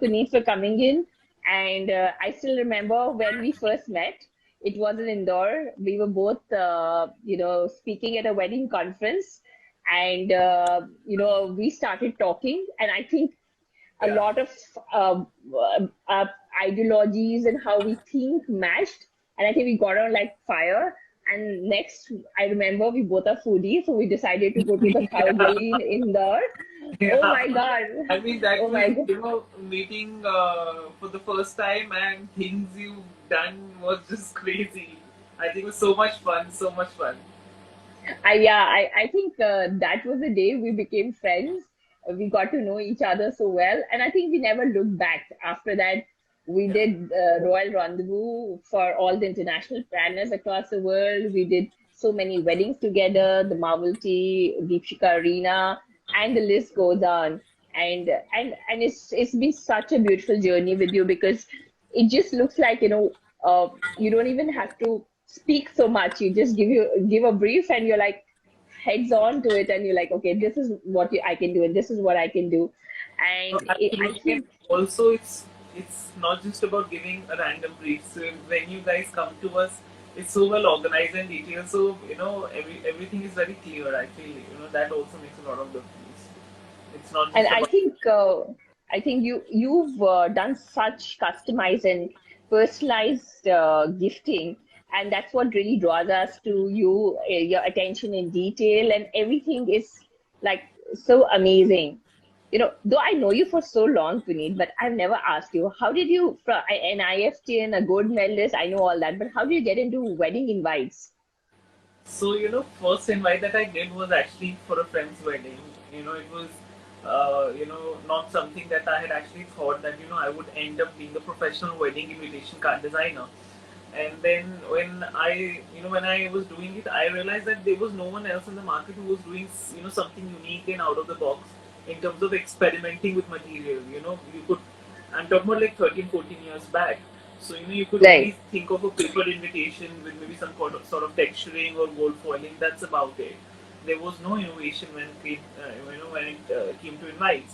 Puneet, for coming in. And I still remember when we first met. It was in Indore. We were both, speaking at a wedding conference, and we started talking. And I think a Yeah. lot of um, uh, ideologies and how we think matched. And I think we got on like fire. And next, I remember we both are foodies, so we decided to go to the Cow Gully in Indore. Oh Yeah. my God. I mean, that Oh was, my God. meeting for the first time, and things you've done was just crazy. I think it was so much fun, so much fun. I think that was the day we became friends. We got to know each other so well, and I think we never looked back. After that, we Yeah. did Royal Rendezvous for all the international planners across the world. We did so many weddings together, the Marvel Tea, Deepshika Arena, and the list goes on. And it's been such a beautiful journey with you because it just looks like you don't even have to speak so much. You just give a brief, and you're like heads on to it, and you're like, okay, this is what I can do, and this is what I can do. No, And I absolutely. And think also, it's not just about giving a random brief. So when you guys come to us, it's so well organized and detailed. So everything is very clear. I feel that also makes a lot of difference. It's not and just about. I think you've done such customized and personalized gifting, and that's what really draws us to you. Your attention in detail and everything is like so amazing. Though I know you for so long, Puneet, but I've never asked you, how did you, from an IFT and a gold medalist, I know all that, but how did you get into wedding invites? So, first invite that I did was actually for a friend's wedding. It was, not something that I had actually thought that, I would end up being a professional wedding invitation card designer. And then when I was doing it, I realized that there was no one else in the market who was doing, something unique and out of the box in terms of experimenting with material. I'm talking about like 13, 14 years back. So, you could only Right. think of a paper invitation with maybe some sort of texturing or gold foiling. That's about it. There was no innovation when it came to invites.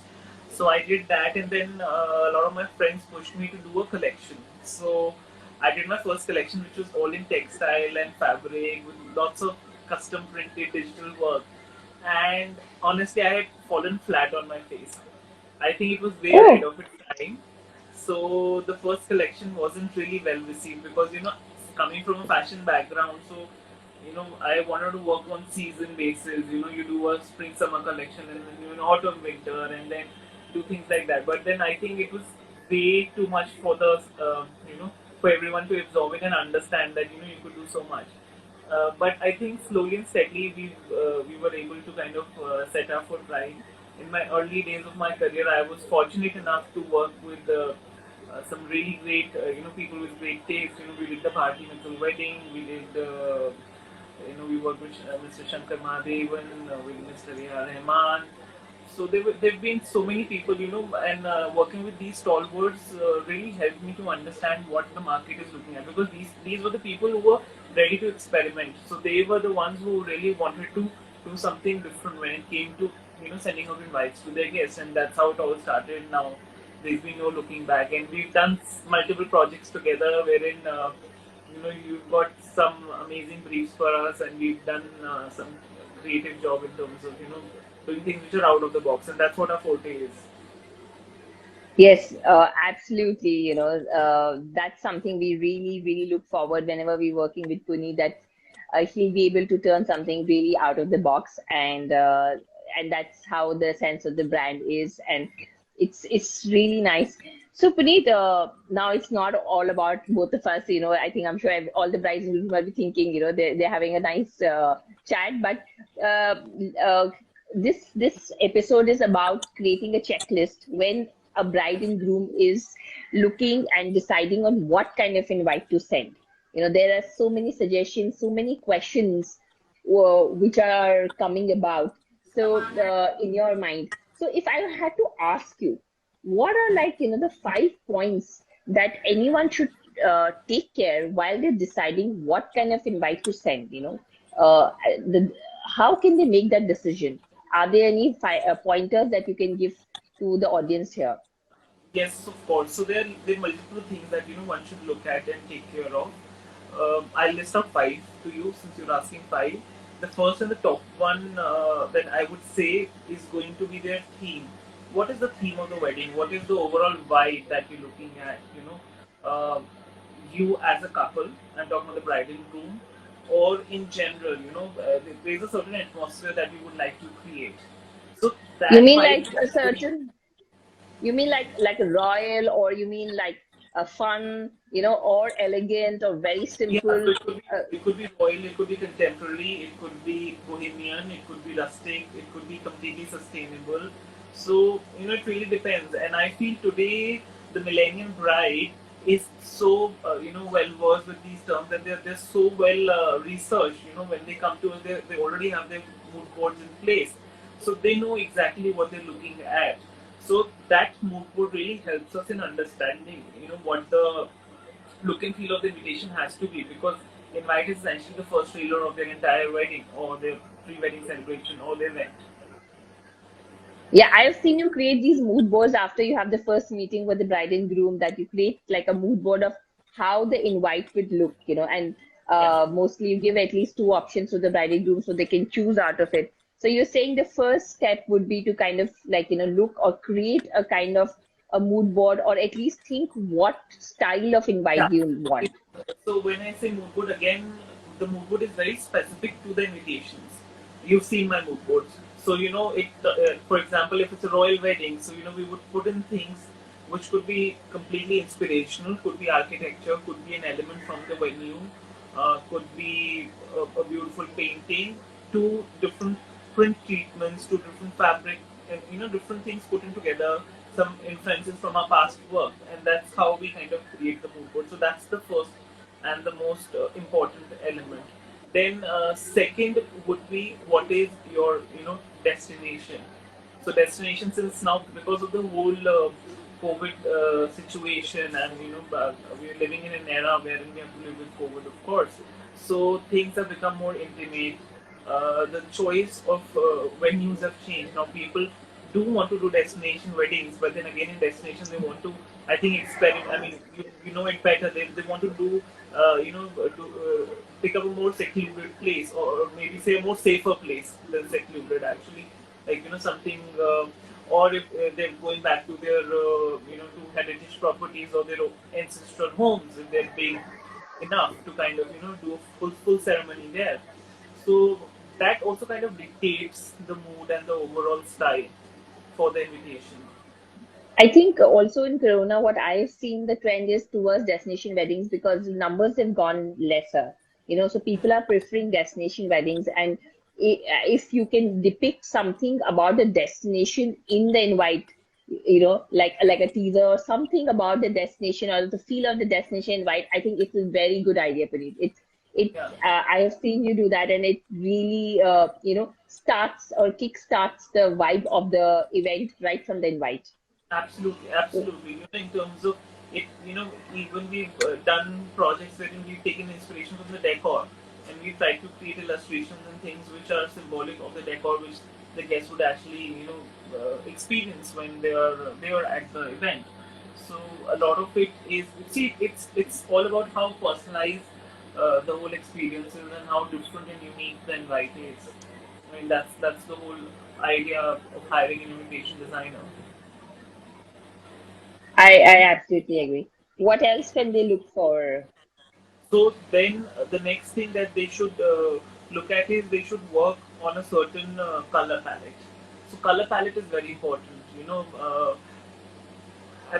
So I did that, and then a lot of my friends pushed me to do a collection. So I did my first collection, which was all in textile and fabric with lots of custom printed digital work. And honestly, I had fallen flat on my face. I think it was way ahead Oh, of its time. So the first collection wasn't really well received because coming from a fashion background, so I wanted to work on season basis. You do a spring summer collection and then you autumn winter and then do things like that. But then I think it was way too much for the for everyone to absorb it and understand that you could do so much. But I think slowly and steadily we were able to kind of set our foot right. In my early days of my career, I was fortunate enough to work with some really great people with great taste. We did the Bharti Mitchell wedding. We did we worked with Mr. Shankar Mahadevan, with Mr. A.R. Rahman. So there've been so many people, and working with these stalwarts really helped me to understand what the market is looking at because these were the people who were ready to experiment. So they were the ones who really wanted to do something different when it came to sending out invites to their guests, and that's how it all started. Now there's been no looking back, and we've done multiple projects together wherein you've got some amazing briefs for us, and we've done some creative job in terms of doing things which are out of the box, and that's what our forte is. yes, absolutely. That's something we really, really look forward whenever we're working with Puni, that he'll be able to turn something really out of the box, and that's how the sense of the brand is, and it's really nice. So, Puneet, now it's not all about both of us. I think I'm sure all the brides and grooms might be thinking, they're having a nice chat, but uh, uh, this episode is about creating a checklist when a bride and groom is looking and deciding on what kind of invite to send. There are so many suggestions, so many questions which are coming about. So, in your mind, so if I had to ask you, what are like, the 5 points that anyone should take care while they're deciding what kind of invite to send? The, how can they make that decision? Are there any pointers that you can give to the audience here? Yes, of course. So there are multiple things that one should look at and take care of. I'll list out five to you since you're asking five. The first and the top one that I would say is going to be their theme. What is the theme of the wedding? What is the overall vibe that you're looking at? You as a couple. I'm talking about the bride and groom, or in general. There's a certain atmosphere that you would like to create. So You that mean vibe like a is very. certain? You mean like royal, or you mean like a fun, or elegant, or very Yeah, so simple? Uh, it could be royal, it could be contemporary, it could be bohemian, it could be rustic, it could be completely sustainable. So it really depends. And I feel today the millennium bride is so well versed with these terms, and they're so well researched. When they come to us, they already have their mood boards in place, so they know exactly what they're looking at. So that mood board really helps us in understanding what the look and feel of the invitation has to be, because invite is essentially the first trailer of their entire wedding or their pre-wedding celebration or their event. Yeah, I've seen you create these mood boards after you have the first meeting with the bride and groom, that you create like a mood board of how the invite would look, and Yeah, mostly you give at least two options to the bride and groom so they can choose out of it. So you're saying the first step would be to kind of like, look or create a kind of a mood board, or at least think what style of invite yeah. you So, want. so when I say mood board again, the mood board is very specific to the invitations. You've seen my mood boards, so it. For example, if it's a royal wedding, so we would put in things which could be completely inspirational, could be architecture, could be an element from the venue, could be a beautiful painting, to different print treatments, to different fabric, and different things put in together, some influences from our past work, and that's how we kind of create the mood board. So that's the first and the most important element. Then second would be, what is your destination. So destination, since now because of the whole COVID situation, and we're living in an era wherein we have to live with COVID, of course. So things have become more intimate. The choice of venues have changed. Now people do want to do destination weddings, but then again in destinations they want to, I think, experiment. I mean, you know it better. They want to do, pick up a more secluded place, or maybe say a more safer place than secluded actually, like something. Or if they're going back to their to heritage properties or their ancestral homes, if they're being enough to kind of do a full ceremony there. So that also kind of dictates the mood and the overall style for the invitation. I think also in Corona, what I've seen the trend is towards destination weddings, because the numbers have gone lesser. So people are preferring destination weddings, and if you can depict something about the destination in the invite, like a teaser or something about the destination or the feel of the destination invite, I think it's a very good idea, Puneet. Yeah. I have seen you do that, and it really, starts or kick starts the vibe of the event right from the invite. Absolutely, absolutely. In terms of it, even we've done projects wherein we've taken inspiration from the decor, and we've tried to create illustrations and things which are symbolic of the decor, which the guests would actually, experience when they are at the event. So a lot of it is, see, it's all about how personalized the whole experience is, and how different and unique the invite is. I mean, that's the whole idea of hiring an invitation designer. I absolutely agree. What else can they look for? So then the next thing that they should look at is they should work on a certain color palette. So color palette is very important.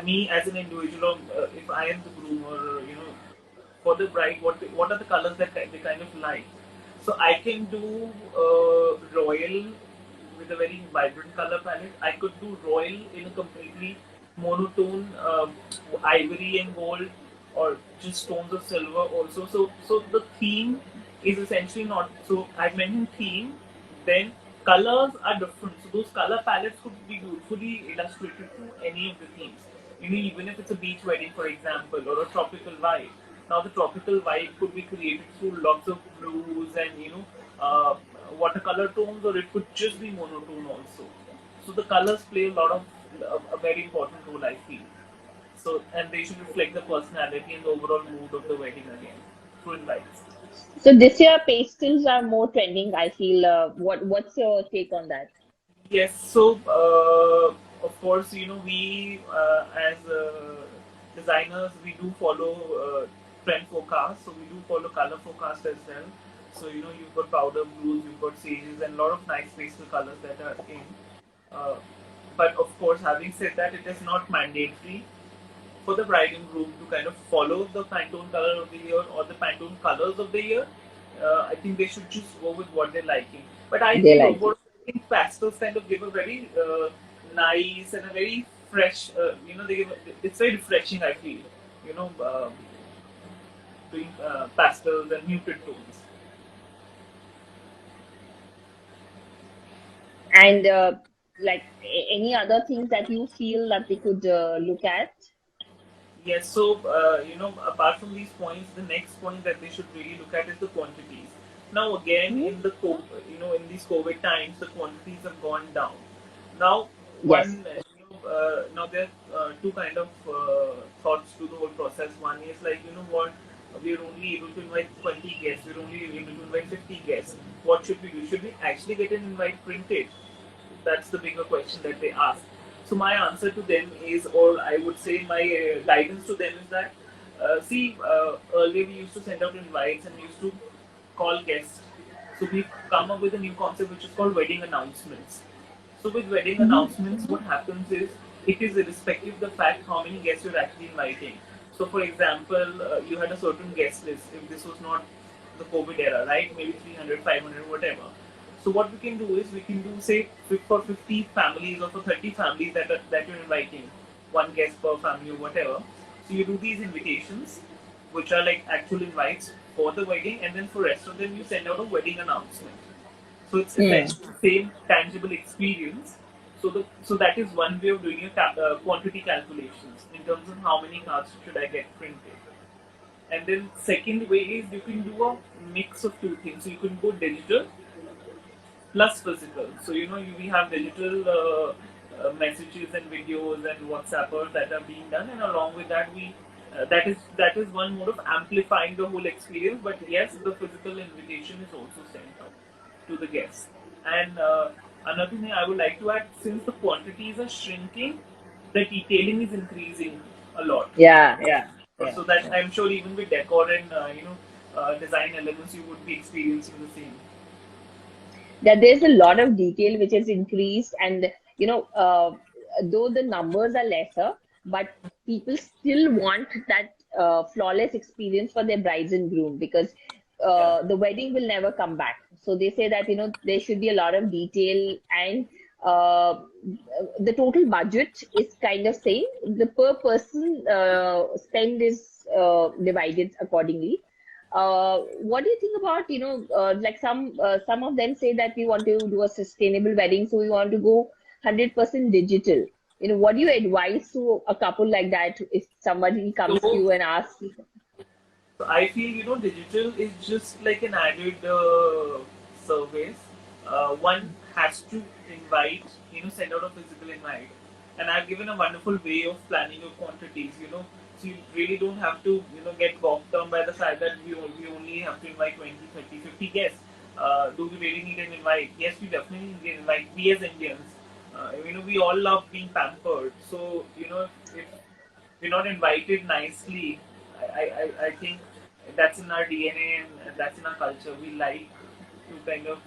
Me as an individual, if I am the groom, or for the bride, what are the colors that they kind of like? So I can do royal with a very vibrant color palette. I could do royal in a completely monotone, ivory and gold, or just tones of silver also. So the theme is essentially not. So I mentioned theme, then colors are different. So those color palettes could be beautifully illustrated to any of the themes. Even if it's a beach wedding, for example, or a tropical vibe. Now the tropical vibe could be created through lots of blues and watercolor tones, or it could just be monotone also. So the colors play a very important role, I feel. So, and they should reflect the personality and the overall mood of the wedding again through invites. So this year pastels are more trending, I feel. What's your take on that? Yes, so of course, we as designers, we do follow trend forecast, so we do follow color forecast as well. So, you've got powder blues, you've got sages, and a lot of nice pastel colors that are in. Uh, but of course, having said that, it is not mandatory for the bride and groom to kind of follow the Pantone color of the year or the Pantone colors of the year. I think they should just go with what they're liking. But I They feel like overall, it. I think pastels kind of give a very nice and a very fresh, they give it's very refreshing, I feel, you know, doing pastels and muted tones. And like any other things that you feel that they could look at? Yes, so apart from these points, the next point that they should really look at is the quantities. Now, again, Hmm. in these COVID times, the quantities have gone down. Now, Yes. now there are two kind of thoughts to the whole process. One is like, what, we're only able to invite 20 guests, we're only able to invite 50 guests. What should we do? Should we actually get an invite printed? That's the bigger question that they ask. So my answer to them is, or I would say my guidance to them is that, earlier we used to send out invites and we used to call guests. So we've come up with a new concept which is called wedding announcements. So with wedding announcements, what happens is it is irrespective of the fact how many guests you're actually inviting. So for example, you had a certain guest list if this was not the COVID era, right? Maybe 300, 500, whatever. So what we can do is we can do say for 50 families or for 30 families that you're inviting, one guest per family or whatever. So you do these invitations, which are like actual invites for the wedding, and then for rest of them you send out a wedding announcement. So it's Hmm. essentially the same tangible experience. So that is one way of doing your quantity calculations in terms of how many cards should I get printed. And then second way is you can do a mix of two things. So you can go digital plus physical. So we have digital messages and videos and WhatsAppers that are being done, and along with that we that is one mode of amplifying the whole experience. But yes, the physical invitation is also sent out to the guests. And another thing I would like to add, since the quantities are shrinking, the detailing is increasing a lot. Yeah, yeah, yeah, So that yeah. I'm sure even with decor and design elements, you would be experiencing the same. That there's a lot of detail which has increased, and though the numbers are lesser, but people still want that flawless experience for their brides and groom, because Yeah. the wedding will never come back. So they say that there should be a lot of detail, and uh, the total budget is kind of same. The per person spend is divided accordingly. What do you think about, like some of them say that we want to do a sustainable wedding, so we want to go 100% digital. What do you advise to a couple like that if somebody comes to So you and asks? So I feel digital is just like an added service. One has to invite, send out a physical invite, and I've given a wonderful way of planning your quantities. So you really don't have to get bogged down by the fact that we only have to invite 20, 30, 50 guests. Do we really need an invite? Yes, we definitely need an invite. We as Indians, we all love being pampered. So if we're not invited nicely, I think that's in our DNA and that's in our culture. We like to kind of,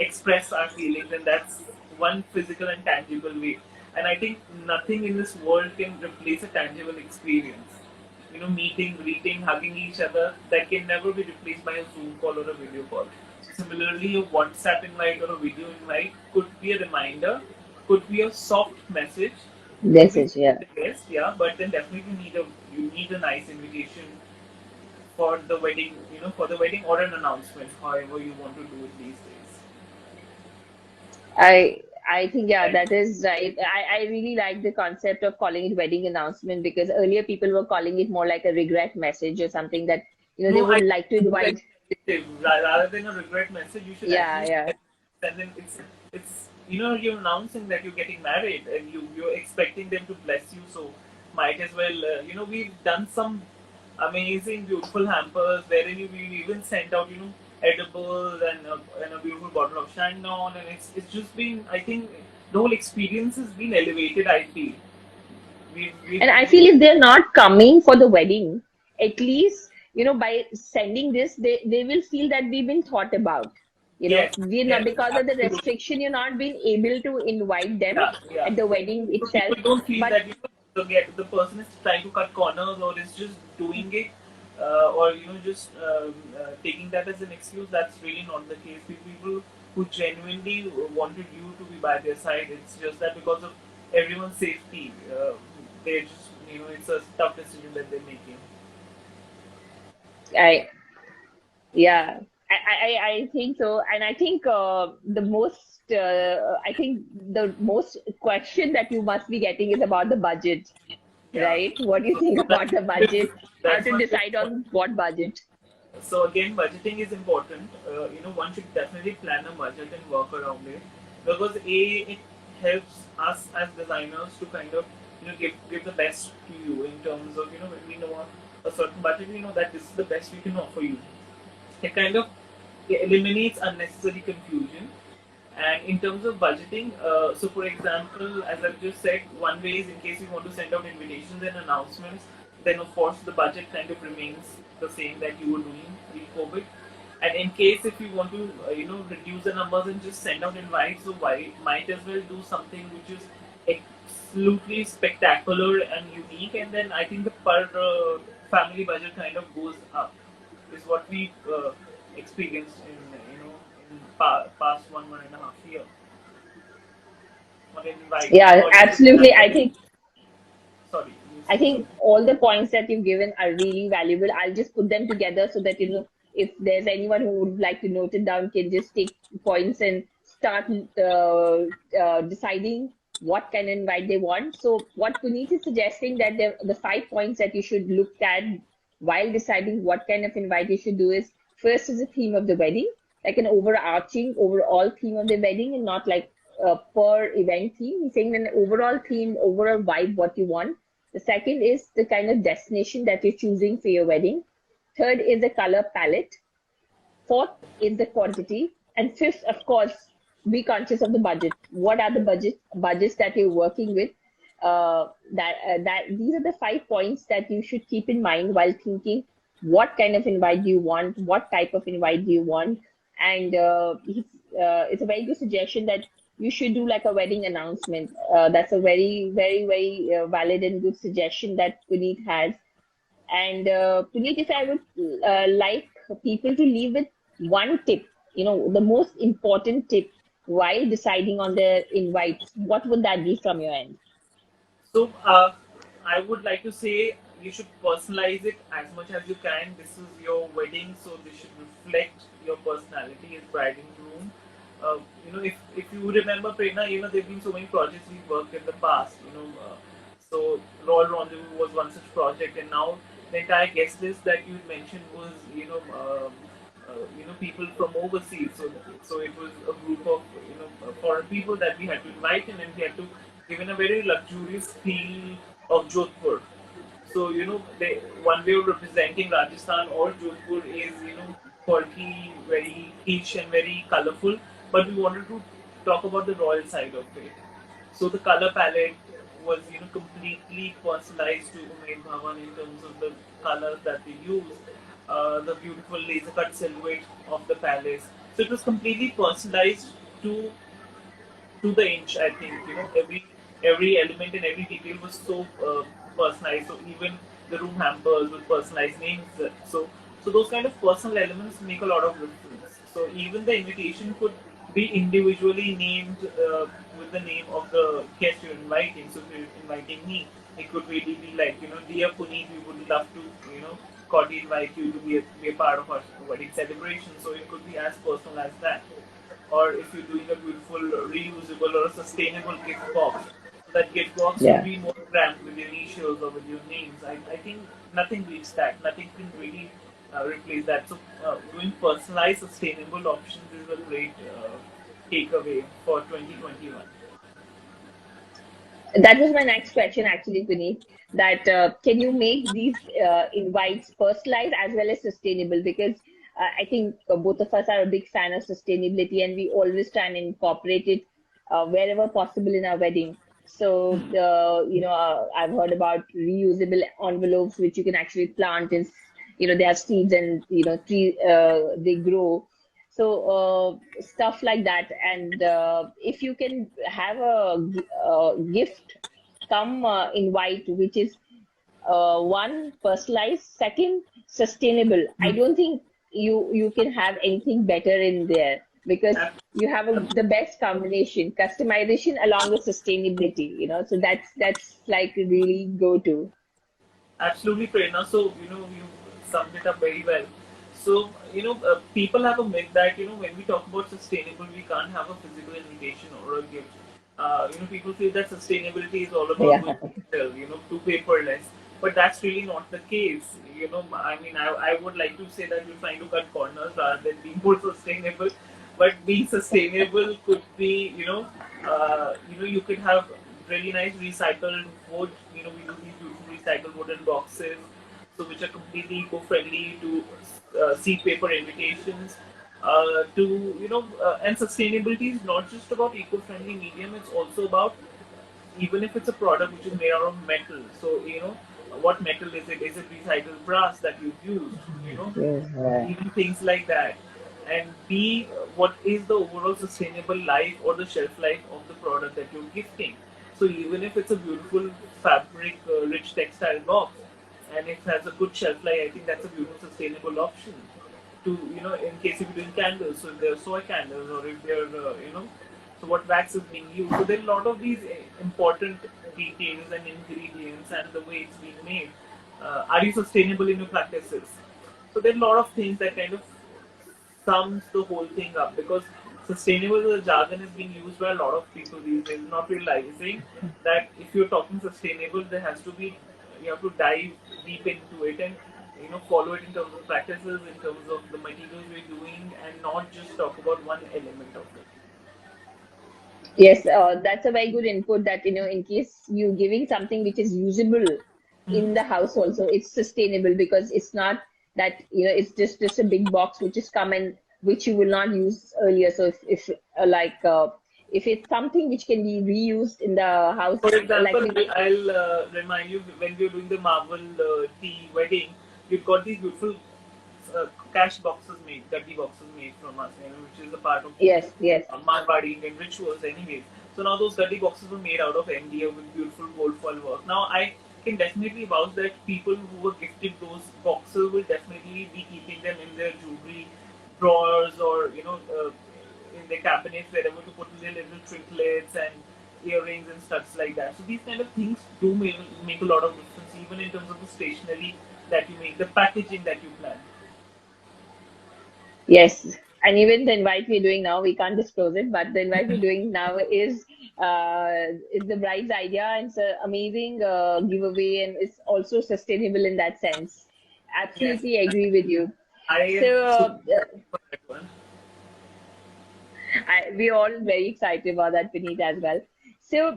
express our feelings, and that's one physical and tangible way. And I think nothing in this world can replace a tangible experience. Meeting, greeting, hugging each other, that can never be replaced by a Zoom call or a video call. Similarly, a WhatsApp invite or a video invite could be a reminder, could be a soft message, could This be is, yeah. the guest, yeah, but then definitely you need a nice invitation for the wedding, for the wedding or an announcement, however you want to do it these days. I think, yeah, Right. that is right. I really like the concept of calling it wedding announcement, because earlier people were calling it more like a regret message or something that they No, I would like to think it's invite. like negative. Rather than a regret message, you should Yeah, actually yeah. send them. It's you're announcing that you're getting married and you're expecting them to bless you. So might as well, we've done some amazing, beautiful hampers wherein we've even sent out, edibles and a beautiful bottle of Chandon, and it's just been, I think, the whole experience has been elevated. I feel And I we feel if they're not coming for the wedding, at least, by sending this, they will feel that we've been thought about. yes, We're not, yes, because of the absolutely. restriction, you're not being able to invite them Yeah, yeah. at the wedding So itself. people don't feel But that the person is trying to cut corners or is just doing it, or just taking that as an excuse. That's really not the case. People who genuinely wanted you to be by their side. It's just that because of everyone's safety, they just it's a tough decision that they're making. I, yeah, I think so. And I think I think the most question that you must be getting is about the budget, Yeah. right? What do you So think that, about the that's budget? How that's to one big decide point. on what budget? So again, budgeting is important. One should definitely plan a budget and work around it because it helps us as designers to kind of give the best to you in terms of when we know a certain budget, we know that this is the best we can offer you. It kind of eliminates unnecessary confusion. And in terms of budgeting, so for example, as I've just said, one way is in case you want to send out invitations and announcements, then of course the budget kind of remains the same that you were doing pre-COVID. And in case if you want to, reduce the numbers and just send out invites, so why might as well do something which is absolutely spectacular and unique, and then I think the per family budget kind of goes up. Is what we experienced in past 1.5 year on inviting Yeah, or absolutely. sorry, you I say think something. all the points that you've given are really valuable. I'll just put them together so that, if there's anyone who would like to note it down, can just take points and start deciding what kind of invite they want. So, what Puneet is suggesting, that the 5 points that you should look at while deciding what kind of invite you should do is, first is the theme of the wedding, like an overarching, overall theme of the wedding, and not like per event theme. He's saying an overall theme, overall vibe, what you want. The second is the kind of destination that you're choosing for your wedding. Third is the color palette. Fourth is the quantity. And fifth, of course, be conscious of the budget. What are the budgets that you're working with? That these are the 5 points that you should keep in mind while thinking what kind of invite do you want, what type of invite do you want, and it's a very good suggestion that you should do like a wedding announcement. That's a very, very, very valid and good suggestion that Puneet has. And Puneet, if I would like people to leave with one tip, the most important tip while deciding on their invites, what would that be from your end? So I would like to say you should personalize it as much as you can. This is your wedding, so this should reflect your personality as bride and groom. If you remember, Prerna, there've been so many projects we worked in the past. So Royal Rendezvous was one such project, and now the entire guest list that you mentioned was people from overseas. So it was a group of foreign people that we had to invite in, and we had to give in a very luxurious feel of Jodhpur. So one way of representing Rajasthan or Jodhpur is quirky, very rich and very colorful. But we wanted to talk about the royal side of it. So the color palette was completely personalized to Umaid Bhawan in terms of the colors that they used, the beautiful laser cut silhouette of the palace. So it was completely personalized to to the inch. I think every element and every detail was so personalized. So even the room hampers with personalized names. So those kind of personal elements make a lot of difference. So even the invitation could be individually named with the name of the guest you're inviting. So if you're inviting me, it could really be like dear Puneet, we would love to cordially invite you to be a part of our wedding celebration. So it could be as personal as that, or if you're doing a beautiful reusable or a sustainable gift box, so that gift box should Yeah. be more cramped with your initials or with your names. I think nothing beats that. Nothing can really replace that. So doing personalized, sustainable options is a great takeaway for 2021. That was my next question, actually, Puneet. That can you make these invites personalized as well as sustainable? Because I think both of us are a big fan of sustainability, and we always try and incorporate it wherever possible in our wedding. So, I've heard about reusable envelopes, which you can actually plant, and they have seeds, and tree they grow. So stuff like that. And if you can have a gift come invite which is one personalized, second sustainable, I don't think you can have anything better in there, because Ab- you have the best combination, customization along with sustainability, so that's like really go to. Absolutely, Prerna. So, you summed it up very well. So, people have a myth that, when we talk about sustainable, we can't have a physical invitation or a gift. People feel that sustainability is all about going Yeah. digital, to paperless. But that's really not the case. I mean, I would like to say that we're trying to cut corners rather than being more sustainable. But being sustainable could be, you could have really nice recycled wood. We use these beautiful recycled wooden boxes, so which are completely eco-friendly to seed paper invitations. And sustainability is not just about eco-friendly medium; it's also about, even if it's a product which is made out of metal. So what metal is it? Is it recycled brass that you've used? Yes. Even things like that. And B, what is the overall sustainable life or the shelf life of the product that you're gifting? So even if it's a beautiful fabric, rich textile box, and it has a good shelf life, I think that's a beautiful sustainable option. To in case if you're doing candles, so if they're soy candles or if they're so what wax is being used. So there are a lot of these important details and ingredients and the way it's being made. Are you sustainable in your practices? So there are a lot of things that kind of sums the whole thing up, because sustainable as a jargon is being used by a lot of people these days, not realizing that if you're talking sustainable, there has to be, you have to dive deep into it and follow it in terms of practices, in terms of the materials we're doing, and not just talk about one element of it. Yes, that's a very good input, that, in case you giving something which is usable in the house also, it's sustainable, because it's not that, it's just a big box which is come and which you will not use earlier. So if if it's something which can be reused in the house, For like example, I'll remind you, when we were doing the Marvel tea wedding, we got these beautiful cash boxes made, dirty boxes made from us, which is a part of yes, yes, Marwadi Indian rituals, anyways. So now those dirty boxes were made out of MDF with beautiful gold foil work. Now I can definitely vouch that people who were gifted those boxes will definitely be keeping them in their jewelry drawers, or in their cabinets, wherever to put their little trinkets and earrings and stuff like that. So these kind of things do make a lot of difference, even in terms of the stationery that you make, the packaging that you plan. yes. And even the invite we're doing now, we can't disclose it, but the invite we're doing now is the bride's idea, and it's an amazing giveaway, and it's also sustainable in that sense. Yes, Absolutely agree with you. I am So super for that one. we're all very excited about that, Puneet, as well. So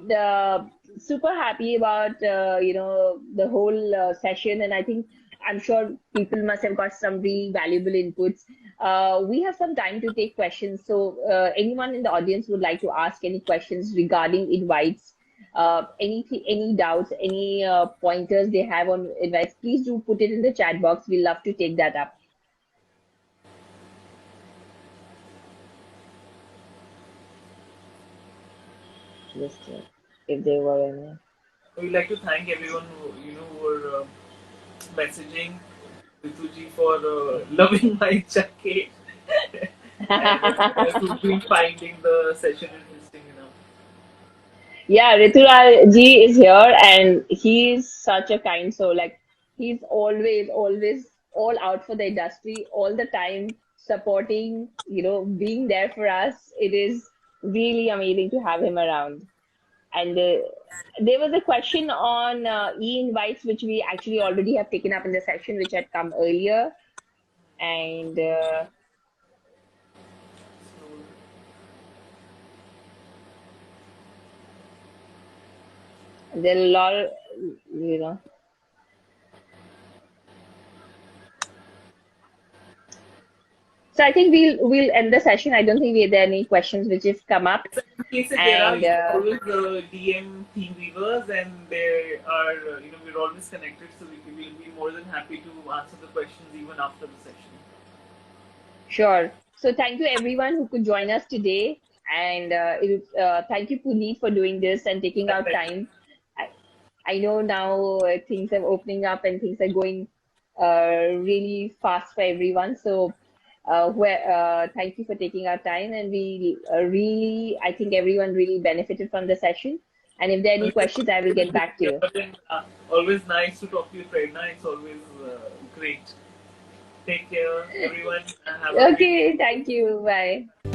super happy about the whole session, and I think I'm sure people must have got some really valuable inputs. We have some time to take questions, so anyone in the audience would like to ask any questions regarding invites, anything, any doubts, any pointers they have on invites, please do put it in the chat box. We'll love to take that up. Just if there were any. We'd like to thank everyone who were messaging Rituji for loving my jacket and who's been finding the session interesting enough. Yeah, Rituraj ji is here, and he's such a kind soul. Like, he's always all out for the industry, all the time supporting, being there for us. It is really amazing to have him around. And there was a question on e-invites, which we actually already have taken up in the session, which had come earlier. And There are a lot, you know. So I think we'll end the session. I don't think there are any questions which have come up, So in case if there are, and you can always DM Team Weavers, and they are, we're always connected, so we'll be more than happy to answer the questions even after the session. sure. So thank you everyone who could join us today, and thank you Puneet for doing this and taking My out pleasure. time. I, I know now things are opening up and things are going really fast for everyone. So thank you for taking our time, and we really, I think everyone really benefited from the session. And if there are No, any you're questions, I will get back to here, you. but then, always nice to talk to you, Prerna. It's always great. Take care, everyone, and have a great Okay, thank you. Bye.